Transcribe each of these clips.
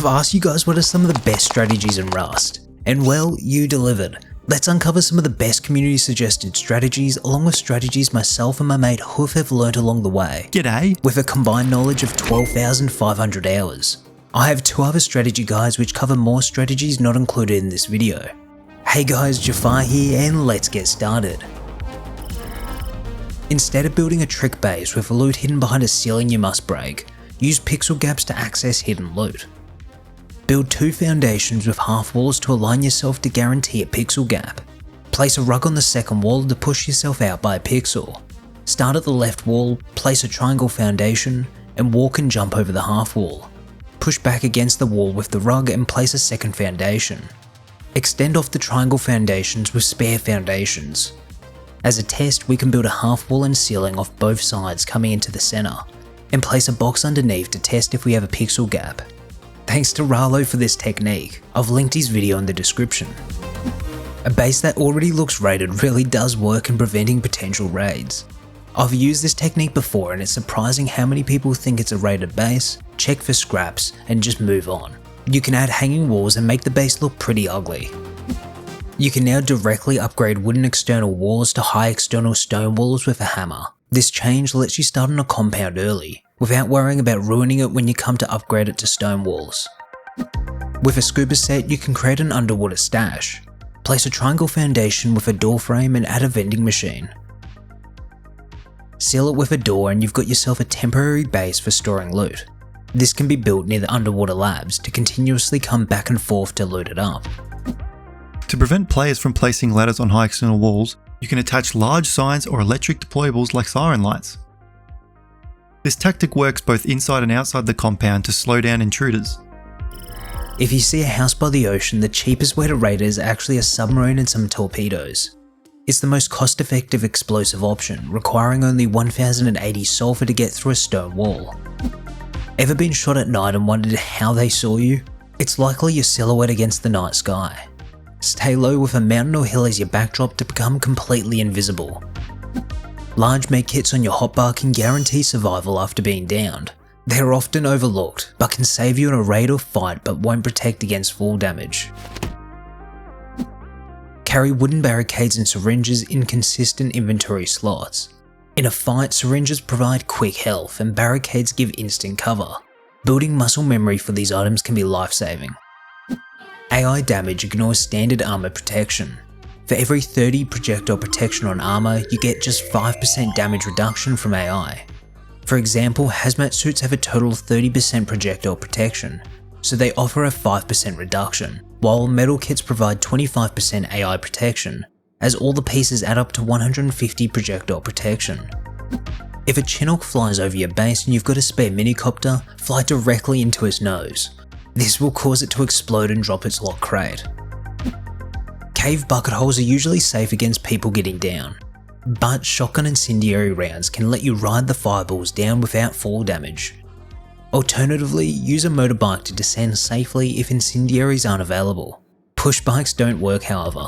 I've asked you guys what are some of the best strategies in Rust, and well, you delivered. Let's uncover some of the best community suggested strategies along with strategies myself and my mate Hoof have learnt along the way. G'day! With a combined knowledge of 12,500 hours. I have 2 other strategy guides which cover more strategies not included in this video. Hey guys, Jfarr here and let's get started. Instead of building a trick base with loot hidden behind a ceiling you must break, use pixel gaps to access hidden loot. Build 2 foundations with half walls to align yourself to guarantee a pixel gap. Place a rug on the second wall to push yourself out by a pixel. Start at the left wall, place a triangle foundation, and walk and jump over the half wall. Push back against the wall with the rug and place a second foundation. Extend off the triangle foundations with spare foundations. As a test, we can build a half wall and ceiling off both sides coming into the center, and place a box underneath to test if we have a pixel gap. Thanks to Ralo for this technique. I've linked his video in the description. A base that already looks raided really does work in preventing potential raids. I've used this technique before and it's surprising how many people think it's a raided base, check for scraps, and just move on. You can add hanging walls and make the base look pretty ugly. You can now directly upgrade wooden external walls to high external stone walls with a hammer. This change lets you start on a compound early, without worrying about ruining it when you come to upgrade it to stone walls. With a scuba set, you can create an underwater stash. Place a triangle foundation with a door frame and add a vending machine. Seal it with a door and you've got yourself a temporary base for storing loot. This can be built near the underwater labs to continuously come back and forth to loot it up. To prevent players from placing ladders on high external walls, you can attach large signs or electric deployables like siren lights. This tactic works both inside and outside the compound to slow down intruders. If you see a house by the ocean, the cheapest way to raid it is actually a submarine and some torpedoes. It's the most cost-effective explosive option, requiring only 1080 sulfur to get through a stone wall. Ever been shot at night and wondered how they saw you? It's likely your silhouette against the night sky. Stay low with a mountain or hill as your backdrop to become completely invisible. Large medkits on your hotbar can guarantee survival after being downed. They're often overlooked, but can save you in a raid or fight but won't protect against fall damage. Carry wooden barricades and syringes in consistent inventory slots. In a fight, syringes provide quick health and barricades give instant cover. Building muscle memory for these items can be life-saving. AI damage ignores standard armor protection. For every 30 projectile protection on armor, you get just 5% damage reduction from AI. For example, hazmat suits have a total of 30% projectile protection, so they offer a 5% reduction, while metal kits provide 25% AI protection, as all the pieces add up to 150 projectile protection. If a Chinook flies over your base and you've got a spare minicopter, fly directly into its nose. This will cause it to explode and drop its lock crate. Cave bucket holes are usually safe against people getting down, but shotgun incendiary rounds can let you ride the fireballs down without fall damage. Alternatively, use a motorbike to descend safely if incendiaries aren't available. Push bikes don't work however.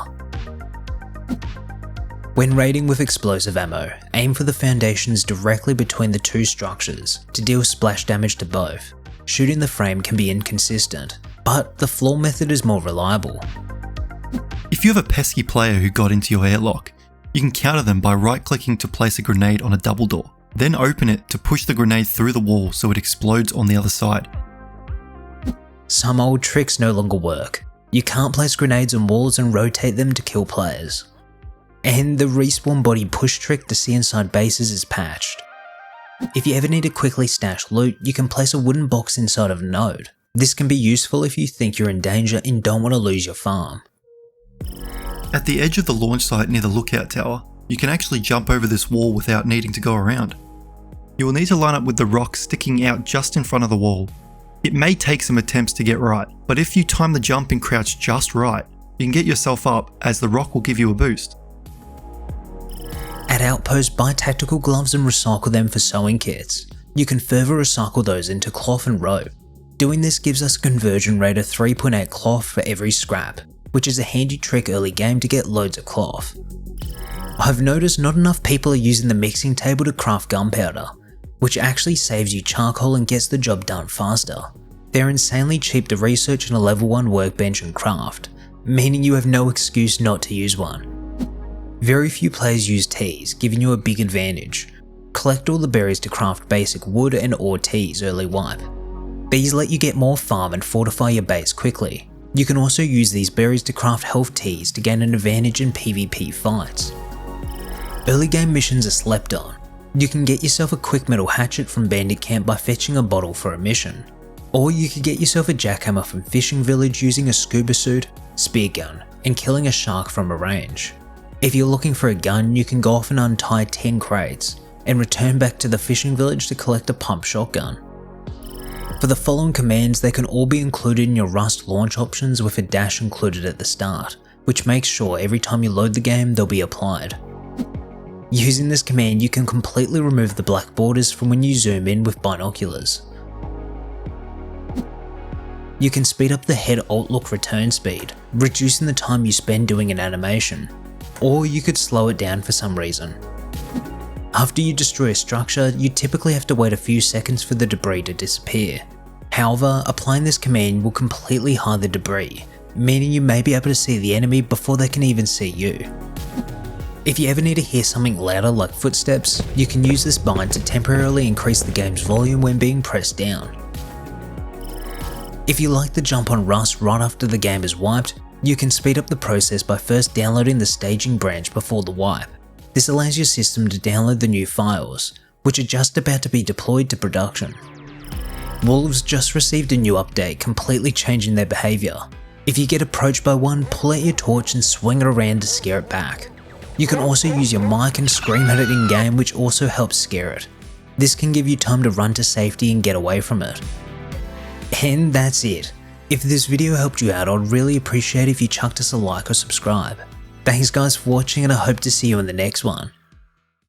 When raiding with explosive ammo, aim for the foundations directly between the 2 structures to deal splash damage to both. Shooting the frame can be inconsistent, but the floor method is more reliable. If you have a pesky player who got into your airlock, you can counter them by right-clicking to place a grenade on a double door, then open it to push the grenade through the wall so it explodes on the other side. Some old tricks no longer work. You can't place grenades on walls and rotate them to kill players. And the respawn body push trick to see inside bases is patched. If you ever need to quickly stash loot, you can place a wooden box inside of a node. This can be useful if you think you're in danger and don't want to lose your farm. At the edge of the launch site near the lookout tower, you can actually jump over this wall without needing to go around. You will need to line up with the rock sticking out just in front of the wall. It may take some attempts to get right, but if you time the jump and crouch just right, you can get yourself up as the rock will give you a boost. At Outpost, buy tactical gloves and recycle them for sewing kits. You can further recycle those into cloth and rope. Doing this gives us a conversion rate of 3.8 cloth for every scrap, which is a handy trick early game to get loads of cloth. I've noticed not enough people are using the mixing table to craft gunpowder, which actually saves you charcoal and gets the job done faster. They're insanely cheap to research on a level 1 workbench and craft, meaning you have no excuse not to use one. Very few players use teas, giving you a big advantage. Collect all the berries to craft basic wood and ore teas early wipe. These let you get more farm and fortify your base quickly. You can also use these berries to craft health teas to gain an advantage in PvP fights. Early game missions are slept on. You can get yourself a quick metal hatchet from bandit camp by fetching a bottle for a mission. Or you could get yourself a jackhammer from fishing village using a scuba suit, spear gun, and killing a shark from a range. If you're looking for a gun, you can go off and untie 10 crates, and return back to the fishing village to collect a pump shotgun. For the following commands, they can all be included in your Rust launch options with a dash included at the start, which makes sure every time you load the game they'll be applied. Using this command, you can completely remove the black borders from when you zoom in with binoculars. You can speed up the head alt look return speed, reducing the time you spend doing an animation, or you could slow it down for some reason. After you destroy a structure, you typically have to wait a few seconds for the debris to disappear. However, applying this command will completely hide the debris, meaning you may be able to see the enemy before they can even see you. If you ever need to hear something louder like footsteps, you can use this bind to temporarily increase the game's volume when being pressed down. If you like to jump on Rust right after the game is wiped, you can speed up the process by first downloading the staging branch before the wipe. This allows your system to download the new files, which are just about to be deployed to production. Wolves just received a new update, completely changing their behaviour. If you get approached by one, pull out your torch and swing it around to scare it back. You can also use your mic and scream at it in game, which also helps scare it. This can give you time to run to safety and get away from it. And that's it. If this video helped you out, I'd really appreciate if you chucked us a like or subscribe. Thanks guys for watching, and I hope to see you in the next one.